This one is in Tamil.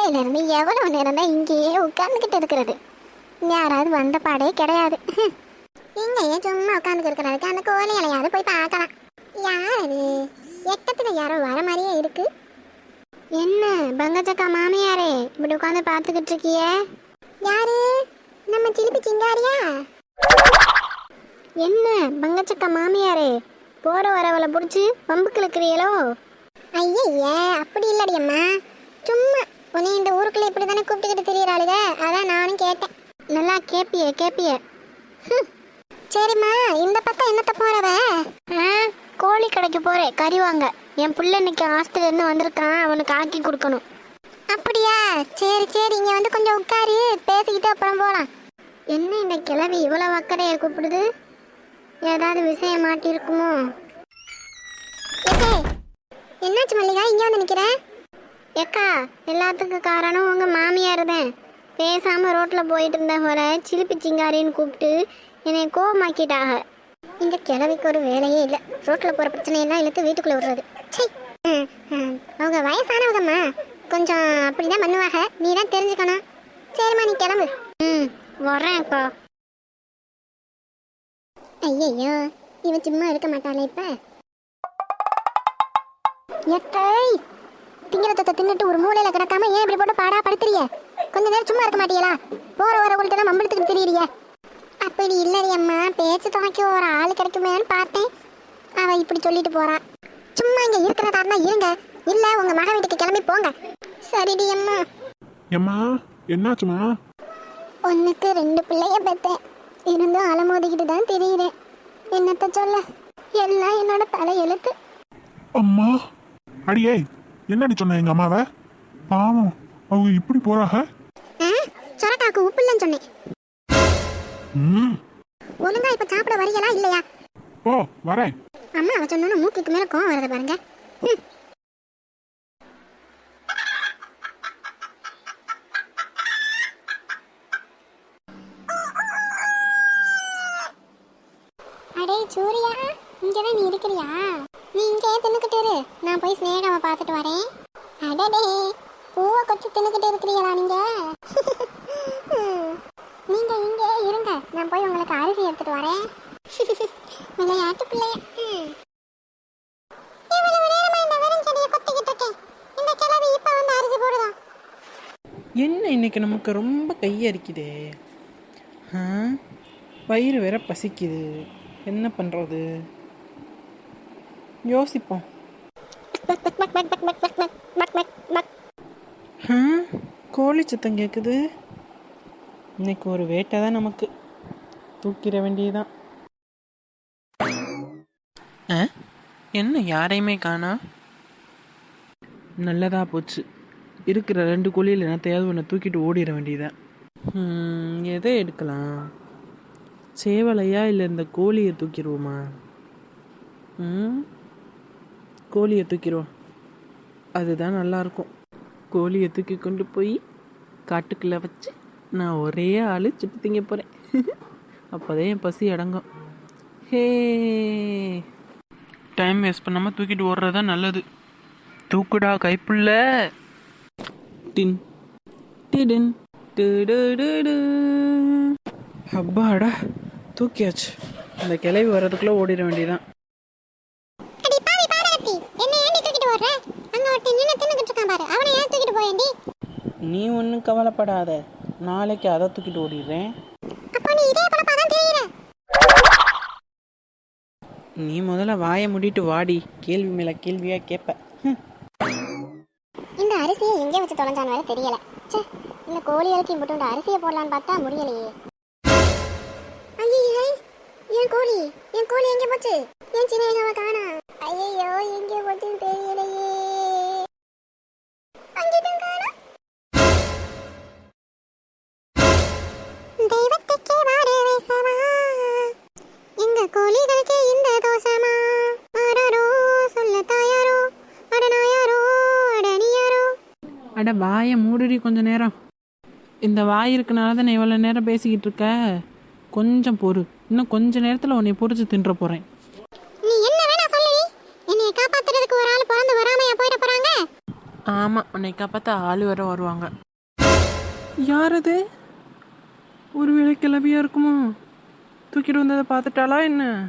காலையிலேருந்து எவ்வளோ நேரம் தான் இங்கேயே உட்காந்துக்கிட்டு இருக்கிறது? யாராவது வந்த பாடே கிடையாது. இங்கேயே சும்மா உட்காந்துக்கு இருக்கிறதுக்கு அந்த கோழி இலையாவது போய் பார்க்கலாம். யார் அது? எட்டத்தில் யாரோ வர மாதிரியே இருக்கு. என்ன பங்கச்சக்கா மாமியாரே இப்படி உட்காந்து பார்த்துக்கிட்டு இருக்கிய? யாரு? நம்ம சிலிப்பி சிங்காரியா? என்ன பங்கச்சக்கா மாமியாரே போற வரவளை பிடிச்சி பம்புக்கு இருக்கிறீங்களோ? ஐயா அப்படி இல்லடி அம்மா, சும்மா உன்னை இந்த ஊருக்குள்ள இப்படி தானே கூப்பிட்டுக்கிட்டு தெரியறாளுக, அதான் நானும் கேட்டேன். நல்லா கேப்பிய. சரிம்மா, இந்த பக்கம் என்னத்த போறவ? கோழி கடைக்கு போறேன், கறி வாங்க. என் பிள்ளை இன்னைக்கு ஹாஸ்டல்ல இருந்து வந்திருக்கான், அவனுக்கு ஆக்கி கொடுக்கணும். அப்படியா? சரி இங்க வந்து கொஞ்சம் உட்காரு, பேசிக்கிட்டு அப்புறம் போலாம். என்ன இந்த கிழவி இவ்வளவு அக்கறைய கூப்பிடுது? ஏதாவது விஷயம் மாட்டி இருக்குமோ? என்னாச்சு மல்லிகா இங்க வந்து நிக்கிற? ஏக்கா, எல்லாத்துக்கும் காரணம் உங்க மாமியார் தான். பேசாம ரோட்ல போயிட்டு இருந்த போல சிலிப்பி சிங்காரின்னு கூப்பிட்டு என்னை கோவமாக்கிட்டாக. இந்த கிழவிக்கு ஒரு வேலையே இல்லை, ரோட்ல போற பிரச்சனையெல்லாம் இழுத்து வீட்டுக்குள்ள விடுறது. சரி, அவங்க வயசானவங்கம்மா, கொஞ்சம் அப்படிதான் பண்ணுவாங்க, நீ தான் தெரிஞ்சுக்கணும். சரிம்மா நீ கிளம்பு. வரேன் அக்கா. ஐயோ, இவன் சும்மா இருக்க மாட்டாளே இப்ப. திங்கிறத தின்னுட்டு ஒரு மூலையில கிடக்காம ஏன் இப்படி போட்டு பாடா படுத்துறிய? கொஞ்ச நேரம் சும்மா இருக்க மாட்டியலா? போற வரவங்கள்ட்ட மம்பளத்துக்கு திரியிறிய? அப்படி இல்லடி அம்மா, பேச்சு துணைக்கு ஒரு ஆள் கிடைக்குமேன்னு பார்த்தேன். அவ இப்படி சொல்லிட்டு போறா. சும்மா இங்க இருக்கிறதாருன்னா இருங்க, இல்ல உங்க மக வீட்டுக்கு கிளம்பி போங்க. சரிடி அம்மா. எம்மா என்னாச்சுமா? ஒன்னுக்கு 2 பிள்ளைய பெத்தேன், இருந்தும் அலமோதிக்கிட்டு தான் தெரியுறேன். என்னத்த சொல்ல, எல்லாம் என்னோட தலை எழுத்து. அம்மா அடியே, என்னடி சொன்ன எங்க அம்மாவை? பாவம், அவங்க இப்படி போறாக. சொரக்காக்கு உப்பு இல்லைன்னு சொன்னேன். ஒழுங்கா இப்ப சாப்பிட வரீங்களா இல்லையா? போ வரேன். அம்மா அவ சொன்னா மூக்குக்கு மேல கோவம் வருது பாருங்க. அடே சூர்யா, இங்கதான் நீ இருக்கிறியா? நீ இங்கே தின்னுக்கிட்டு இரு, நான் போய் ஸ்னேகாவை பார்த்துட்டு வரேன். அடடே, பூவை கொச்சு தின்னுக்கிட்டு இருக்கிறீங்களா நீங்க? நீங்க இங்கே இருங்க, நான் போய் உங்களுக்கு அரிசி எடுத்துட்டு வரேன். விளையாட்டு பிள்ளைய. இவ்வளவு நேரமா இந்த வெறும் செடியை கொத்திக்கிட்டு இருக்கேன், இந்த கிழவி இப்ப வந்து அரிசி போடுதா? என்ன இன்னைக்கு நமக்கு ரொம்ப கையரிக்குதே. வயிறு வேற பசிக்குது, என்ன பண்ணுறது? யோசிப்போம். கோழி சத்தம் கேட்குது. இன்னைக்கு ஒரு வேட்டை தான் நமக்கு, தூக்கிட வேண்டியதுதான். என்ன யாரையுமே காணா? நல்லதா போச்சு, இருக்கிற 2 கோழியில் என்னத்தையாவது ஒன்று தூக்கிட்டு ஓடிட வேண்டியதான். எதை எடுக்கலாம்? சேவலையா இல்லை இந்த கோழியை தூக்கிடுவோமா? கோழியை தூக்கிடுவோம், அதுதான் நல்லாயிருக்கும். கோழியை தூக்கி கொண்டு போய் காட்டுக்குள்ளே வச்சு நான் ஒரே ஆள் சுட்டு திங்க போகிறேன். அப்போதான் என் பசி அடங்கும். ஹே, டைம் வேஸ்ட் பண்ணாமல் தூக்கிட்டு ஓடுறது தான் நல்லது. தூக்குடா கைப்புள்ள. டின் டிடின் டு. அப்பாடா, தூக்கியாச்சு. இந்த கிளவி வர்றதுக்குள்ளே ஓடிட வேண்டியதான். நீ ஒன்றும் கவலைப்படாத, நாளைக்கு அதை தூக்கிட்டு ஓடிடுறேன். நீ முதல்ல வாயை மூடிட்டு வாடி, கேள்வி மேல கேள்வியா கேட்ப. இந்த அரிசியை எங்கே வச்சு தொலைஞ்சான்னு வேற தெரியல. இந்த கோழி அரிசி போட்டு அரிசியை போடலான்னு பார்த்தா முடியலையே. ஐயே, என் கோழி எங்கே போச்சு? என் சின்ன காணா. ஐயோ, எங்கே போச்சுன்னு தெரியலையே. அங்கிட்டும் காணா. தெய்வத்துக்கே வாடு வைசவா, எங்க கோழிகளுக்கு இந்த தோஷமா? ஆராரோ சொல்ல தாயாரோ, அடனாயாரோ அடனியாரோ. அட வாயை மூடுடி கொஞ்ச நேரம். இந்த வாய் இருக்கனால தான் இவ்வளோ நேரம் பேசிக்கிட்டு இருக்க. கொஞ்சம் பொறு, இன்னும் கொஞ்ச நேரத்தில் உன்னை பொறிச்சு தின்ற போகிறேன். நீ என்ன வேணா சொல்லி, என்னை காப்பாத்துறதுக்கு ஒரு ஆள் பிறந்து வராமையா போயிட போறாங்க. ஆமாம், உன்னை காப்பாற்ற ஆள் வர வருவாங்க. யார் அது? ஒரு வேளை கிளவியாக இருக்குமோ? தூக்கிட்டு வந்ததை பார்த்துட்டாளா என்ன?